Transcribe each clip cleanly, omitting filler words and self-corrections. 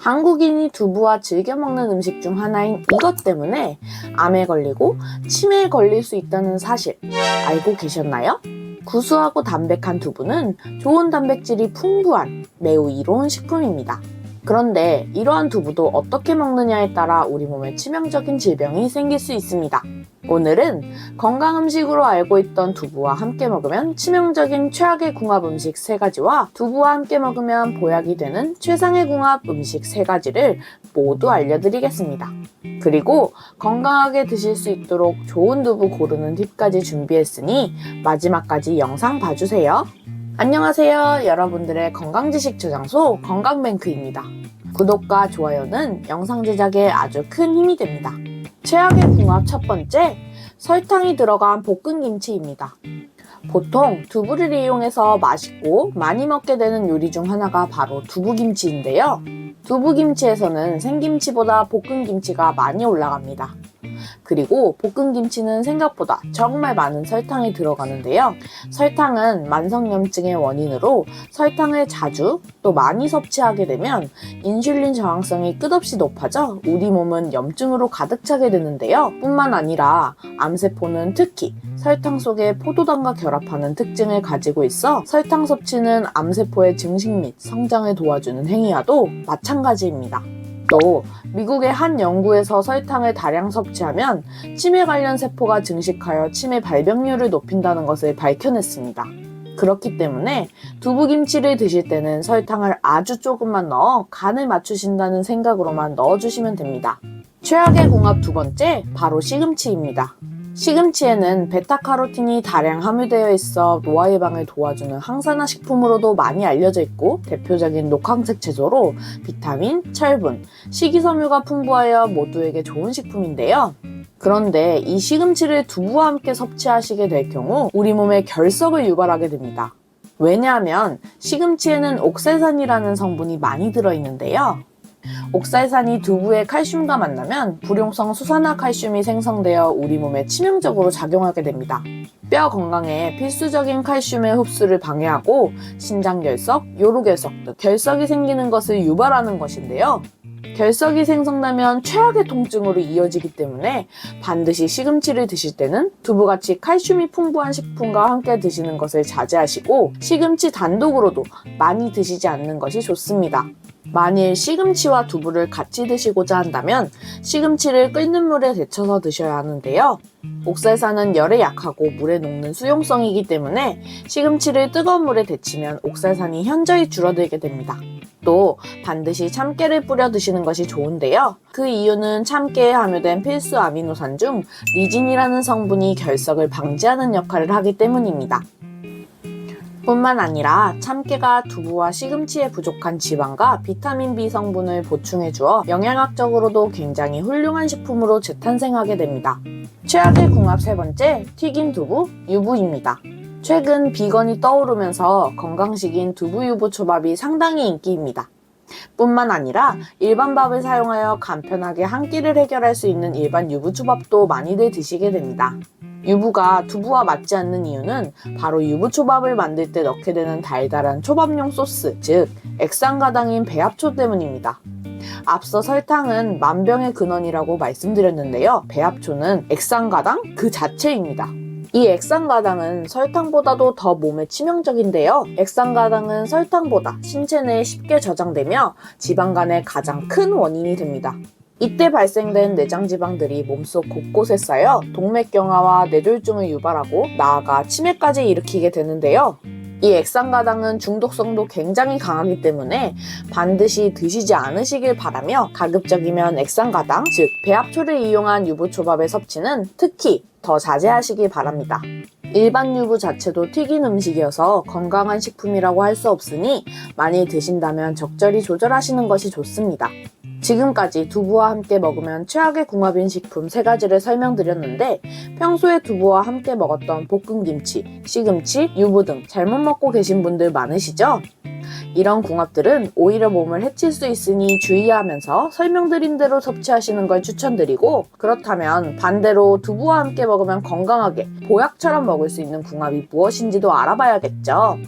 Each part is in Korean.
한국인이 두부와 즐겨 먹는 음식 중 하나인 이것 때문에 암에 걸리고 치매에 걸릴 수 있다는 사실 알고 계셨나요? 구수하고 담백한 두부는 좋은 단백질이 풍부한 매우 이로운 식품입니다. 그런데 이러한 두부도 어떻게 먹느냐에 따라 우리 몸에 치명적인 질병이 생길 수 있습니다. 오늘은 건강 음식으로 알고 있던 두부와 함께 먹으면 치명적인 최악의 궁합 음식 3가지와 두부와 함께 먹으면 보약이 되는 최상의 궁합 음식 3가지를 모두 알려드리겠습니다. 그리고 건강하게 드실 수 있도록 좋은 두부 고르는 팁까지 준비했으니 마지막까지 영상 봐주세요. 안녕하세요. 여러분들의 건강지식 저장소 건강뱅크입니다. 구독과 좋아요는 영상 제작에 아주 큰 힘이 됩니다. 최악의 궁합 첫 번째, 설탕이 들어간 볶음김치입니다. 보통 두부를 이용해서 맛있고 많이 먹게 되는 요리 중 하나가 바로 두부김치인데요. 두부김치에서는 생김치보다 볶음김치가 많이 올라갑니다. 그리고 볶음김치는 생각보다 정말 많은 설탕이 들어가는데요. 설탕은 만성염증의 원인으로 설탕을 자주 또 많이 섭취하게 되면 인슐린 저항성이 끝없이 높아져 우리 몸은 염증으로 가득 차게 되는데요. 뿐만 아니라 암세포는 특히 설탕 속에 포도당과 결합하는 특징을 가지고 있어 설탕 섭취는 암세포의 증식 및 성장을 도와주는 행위와도 마찬가지입니다. 또 미국의 한 연구에서 설탕을 다량 섭취하면 치매 관련 세포가 증식하여 치매 발병률을 높인다는 것을 밝혀냈습니다. 그렇기 때문에 두부김치를 드실 때는 설탕을 아주 조금만 넣어 간을 맞추신다는 생각으로만 넣어주시면 됩니다. 최악의 궁합 두 번째, 바로 시금치입니다. 시금치에는 베타카로틴이 다량 함유되어 있어 노화 예방을 도와주는 항산화 식품으로도 많이 알려져 있고 대표적인 녹황색 채소로 비타민, 철분, 식이섬유가 풍부하여 모두에게 좋은 식품인데요. 그런데 이 시금치를 두부와 함께 섭취하시게 될 경우 우리 몸에 결석을 유발하게 됩니다. 왜냐하면 시금치에는 옥살산이라는 성분이 많이 들어있는데요. 옥살산이 두부의 칼슘과 만나면 불용성 수산화칼슘이 생성되어 우리 몸에 치명적으로 작용하게 됩니다. 뼈 건강에 필수적인 칼슘의 흡수를 방해하고 신장결석, 요로결석 등 결석이 생기는 것을 유발하는 것인데요. 결석이 생성되면 최악의 통증으로 이어지기 때문에 반드시 시금치를 드실 때는 두부같이 칼슘이 풍부한 식품과 함께 드시는 것을 자제하시고 시금치 단독으로도 많이 드시지 않는 것이 좋습니다. 만일 시금치와 두부를 같이 드시고자 한다면 시금치를 끓는 물에 데쳐서 드셔야 하는데요. 옥살산은 열에 약하고 물에 녹는 수용성이기 때문에 시금치를 뜨거운 물에 데치면 옥살산이 현저히 줄어들게 됩니다. 또 반드시 참깨를 뿌려 드시는 것이 좋은데요. 그 이유는 참깨에 함유된 필수 아미노산 중 리진이라는 성분이 결석을 방지하는 역할을 하기 때문입니다. 뿐만 아니라 참깨가 두부와 시금치에 부족한 지방과 비타민 B 성분을 보충해 주어 영양학적으로도 굉장히 훌륭한 식품으로 재탄생하게 됩니다. 최악의 궁합 세 번째, 튀긴 두부, 유부입니다. 최근 비건이 떠오르면서 건강식인 두부 유부 초밥이 상당히 인기입니다. 뿐만 아니라 일반 밥을 사용하여 간편하게 한 끼를 해결할 수 있는 일반 유부초밥도 많이들 드시게 됩니다. 유부가 두부와 맞지 않는 이유는 바로 유부초밥을 만들 때 넣게 되는 달달한 초밥용 소스, 즉 액상가당인 배합초 때문입니다. 앞서 설탕은 만병의 근원이라고 말씀드렸는데요. 배합초는 액상가당 그 자체입니다. 이 액상가당은 설탕보다도 더 몸에 치명적인데요. 액상가당은 설탕보다 신체 내에 쉽게 저장되며 지방간의 가장 큰 원인이 됩니다. 이때 발생된 내장지방들이 몸속 곳곳에 쌓여 동맥경화와 뇌졸중을 유발하고 나아가 치매까지 일으키게 되는데요. 이 액상가당은 중독성도 굉장히 강하기 때문에 반드시 드시지 않으시길 바라며 가급적이면 액상가당, 즉 배합초를 이용한 유부초밥의 섭취는 특히 더 자제하시길 바랍니다. 일반 유부 자체도 튀긴 음식이어서 건강한 식품이라고 할 수 없으니 많이 드신다면 적절히 조절하시는 것이 좋습니다. 지금까지 두부와 함께 먹으면 최악의 궁합인 식품 3가지를 설명드렸는데 평소에 두부와 함께 먹었던 볶음김치, 시금치, 유부 등 잘못 먹고 계신 분들 많으시죠? 이런 궁합들은 오히려 몸을 해칠 수 있으니 주의하면서 설명드린 대로 섭취하시는 걸 추천드리고, 그렇다면 반대로 두부와 함께 먹으면 건강하게 보약처럼 먹을 수 있는 궁합이 무엇인지도 알아봐야겠죠.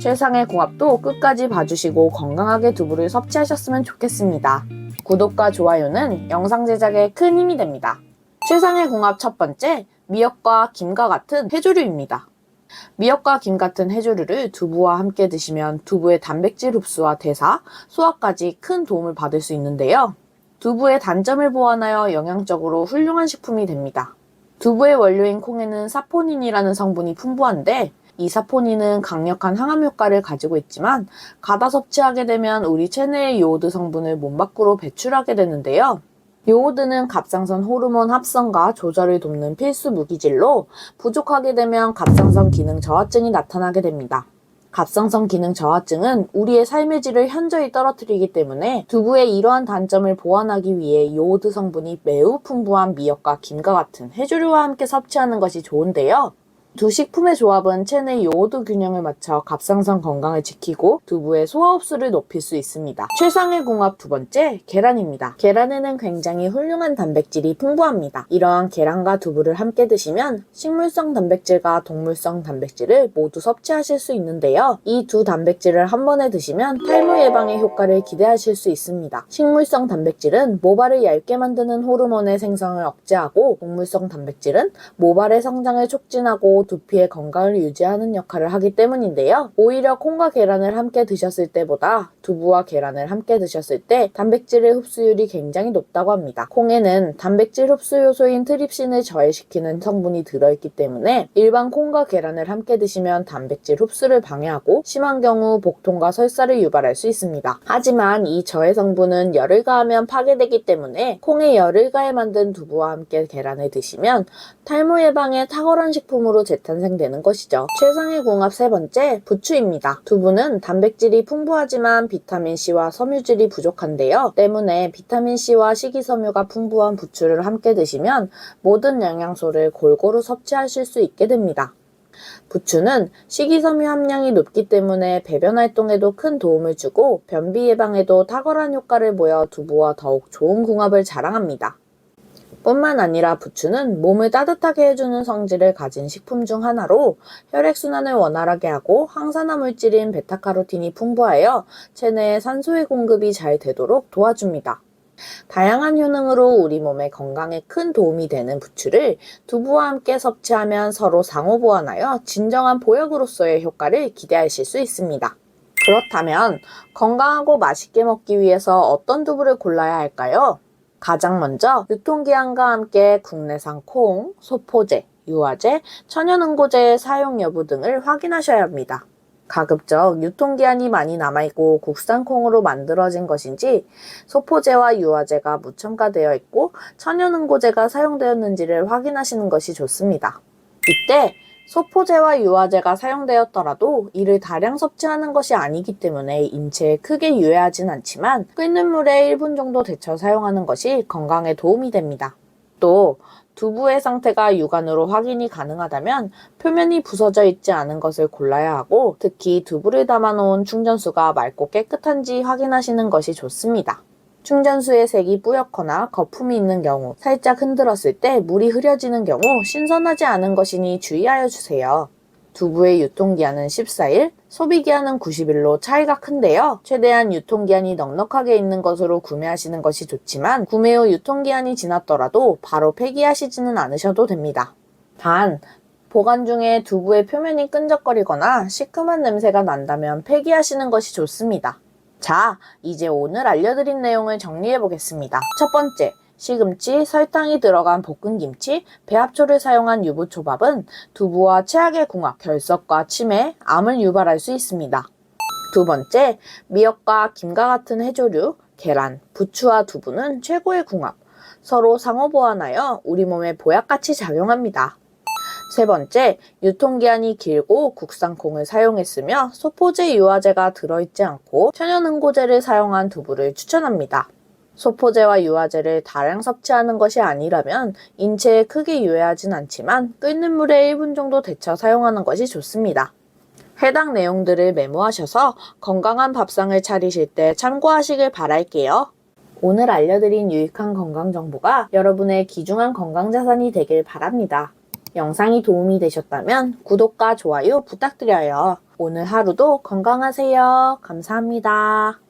최상의 궁합도 끝까지 봐주시고 건강하게 두부를 섭취하셨으면 좋겠습니다. 구독과 좋아요는 영상 제작에 큰 힘이 됩니다. 최상의 궁합 첫 번째, 미역과 김과 같은 해조류입니다. 미역과 김 같은 해조류를 두부와 함께 드시면 두부의 단백질 흡수와 대사, 소화까지 큰 도움을 받을 수 있는데요. 두부의 단점을 보완하여 영양적으로 훌륭한 식품이 됩니다. 두부의 원료인 콩에는 사포닌이라는 성분이 풍부한데, 이 사포닌은 강력한 항암 효과를 가지고 있지만 과다 섭취하게 되면 우리 체내의 요오드 성분을 몸 밖으로 배출하게 되는데요. 요오드는 갑상선 호르몬 합성과 조절을 돕는 필수 무기질로 부족하게 되면 갑상선 기능 저하증이 나타나게 됩니다. 갑상선 기능 저하증은 우리의 삶의 질을 현저히 떨어뜨리기 때문에 두부의 이러한 단점을 보완하기 위해 요오드 성분이 매우 풍부한 미역과 김과 같은 해조류와 함께 섭취하는 것이 좋은데요. 두 식품의 조합은 체내 요오드 균형을 맞춰 갑상선 건강을 지키고 두부의 소화 흡수를 높일 수 있습니다. 최상의 궁합 두 번째, 계란입니다. 계란에는 굉장히 훌륭한 단백질이 풍부합니다. 이러한 계란과 두부를 함께 드시면 식물성 단백질과 동물성 단백질을 모두 섭취하실 수 있는데요. 이 두 단백질을 한 번에 드시면 탈모 예방의 효과를 기대하실 수 있습니다. 식물성 단백질은 모발을 얇게 만드는 호르몬의 생성을 억제하고, 동물성 단백질은 모발의 성장을 촉진하고 두피의 건강을 유지하는 역할을 하기 때문인데요. 오히려 콩과 계란을 함께 드셨을 때보다 두부와 계란을 함께 드셨을 때 단백질의 흡수율이 굉장히 높다고 합니다. 콩에는 단백질 흡수 요소인 트립신을 저해시키는 성분이 들어있기 때문에 일반 콩과 계란을 함께 드시면 단백질 흡수를 방해하고 심한 경우 복통과 설사를 유발할 수 있습니다. 하지만 이 저해 성분은 열을 가하면 파괴되기 때문에 콩에 열을 가해 만든 두부와 함께 계란을 드시면 탈모 예방에 탁월한 식품으로 재탄생되는 것이죠. 최상의 궁합 세 번째, 부추입니다. 두부는 단백질이 풍부하지만 비타민C와 섬유질이 부족한데요. 때문에 비타민C와 식이섬유가 풍부한 부추를 함께 드시면 모든 영양소를 골고루 섭취하실 수 있게 됩니다. 부추는 식이섬유 함량이 높기 때문에 배변 활동에도 큰 도움을 주고 변비 예방에도 탁월한 효과를 보여 두부와 더욱 좋은 궁합을 자랑합니다. 뿐만 아니라 부추는 몸을 따뜻하게 해주는 성질을 가진 식품 중 하나로 혈액순환을 원활하게 하고 항산화 물질인 베타카로틴이 풍부하여 체내에 산소의 공급이 잘 되도록 도와줍니다. 다양한 효능으로 우리 몸의 건강에 큰 도움이 되는 부추를 두부와 함께 섭취하면 서로 상호 보완하여 진정한 보약으로서의 효과를 기대하실 수 있습니다. 그렇다면 건강하고 맛있게 먹기 위해서 어떤 두부를 골라야 할까요? 가장 먼저 유통기한과 함께 국내산 콩, 소포제, 유화제, 천연응고제의 사용 여부 등을 확인하셔야 합니다. 가급적 유통기한이 많이 남아있고 국산 콩으로 만들어진 것인지, 소포제와 유화제가 무첨가되어 있고 천연응고제가 사용되었는지를 확인하시는 것이 좋습니다. 이때 소포제와 유화제가 사용되었더라도 이를 다량 섭취하는 것이 아니기 때문에 인체에 크게 유해하진 않지만 끓는 물에 1분 정도 데쳐 사용하는 것이 건강에 도움이 됩니다. 또 두부의 상태가 육안으로 확인이 가능하다면 표면이 부서져 있지 않은 것을 골라야 하고, 특히 두부를 담아놓은 충전수가 맑고 깨끗한지 확인하시는 것이 좋습니다. 충전수의 색이 뿌옇거나 거품이 있는 경우, 살짝 흔들었을 때 물이 흐려지는 경우 신선하지 않은 것이니 주의하여 주세요. 두부의 유통기한은 14일, 소비기한은 90일로 차이가 큰데요. 최대한 유통기한이 넉넉하게 있는 것으로 구매하시는 것이 좋지만 구매 후 유통기한이 지났더라도 바로 폐기하시지는 않으셔도 됩니다. 단, 보관 중에 두부의 표면이 끈적거리거나 시큼한 냄새가 난다면 폐기하시는 것이 좋습니다. 자, 이제 오늘 알려드린 내용을 정리해 보겠습니다. 첫 번째, 시금치, 설탕이 들어간 볶은김치, 배합초를 사용한 유부초밥은 두부와 최악의 궁합, 결석과 치매, 암을 유발할 수 있습니다. 두 번째, 미역과 김과 같은 해조류, 계란, 부추와 두부는 최고의 궁합, 서로 상호 보완하여 우리 몸에 보약같이 작용합니다. 세 번째, 유통기한이 길고 국산 콩을 사용했으며 소포제 유화제가 들어있지 않고 천연응고제를 사용한 두부를 추천합니다. 소포제와 유화제를 다량 섭취하는 것이 아니라면 인체에 크게 유해하진 않지만 끓는 물에 1분 정도 데쳐 사용하는 것이 좋습니다. 해당 내용들을 메모하셔서 건강한 밥상을 차리실 때 참고하시길 바랄게요. 오늘 알려드린 유익한 건강 정보가 여러분의 귀중한 건강 자산이 되길 바랍니다. 영상이 도움이 되셨다면 구독과 좋아요 부탁드려요. 오늘 하루도 건강하세요. 감사합니다.